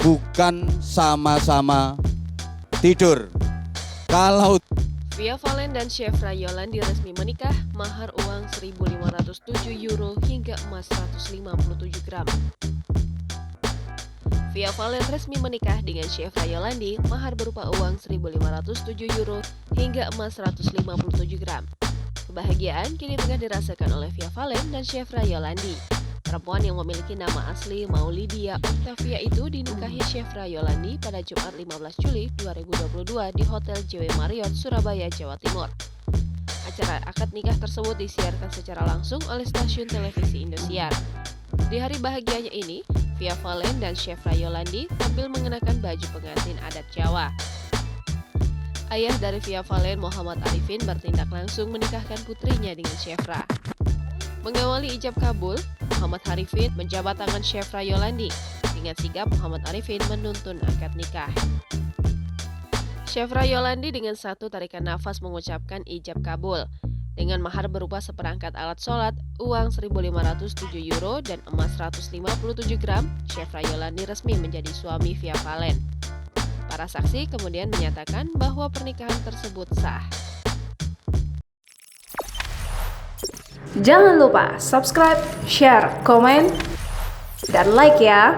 bukan sama-sama tidur. Kalau Via Valen dan Chevra Yolandi resmi menikah, mahar uang 1.507 euro hingga emas 157 gram. Via Valen resmi menikah dengan Chevra Yolandi, mahar berupa uang 1.507 euro hingga emas 157 gram. Kebahagiaan kini tengah dirasakan oleh Via Valen dan Chevra Yolandi. Perempuan yang memiliki nama asli Maulidia Octavia itu dinikahi Chevra Yolandi pada Jumat 15 Juli 2022 di Hotel JW Marriott, Surabaya, Jawa Timur. Acara akad nikah tersebut disiarkan secara langsung oleh stasiun televisi Indosiar. Di hari bahagianya ini, Via Valen dan Chevra Yolandi tampil mengenakan baju pengantin adat Jawa. Ayah dari Via Valen, Muhammad Arifin, bertindak langsung menikahkan putrinya dengan Chevra. Mengawali ijab kabul, Muhammad Arifin menjabat tangan Chevra Yolandi. Dengan sigap, Muhammad Arifin menuntun akad nikah. Chevra Yolandi dengan satu tarikan nafas mengucapkan ijab kabul. Dengan mahar berupa seperangkat alat sholat, uang 1.507 euro dan emas 157 gram, Chevra Yolandi resmi menjadi suami Via Valen. Para saksi kemudian menyatakan bahwa pernikahan tersebut sah. Jangan lupa subscribe, share, komen, dan like ya.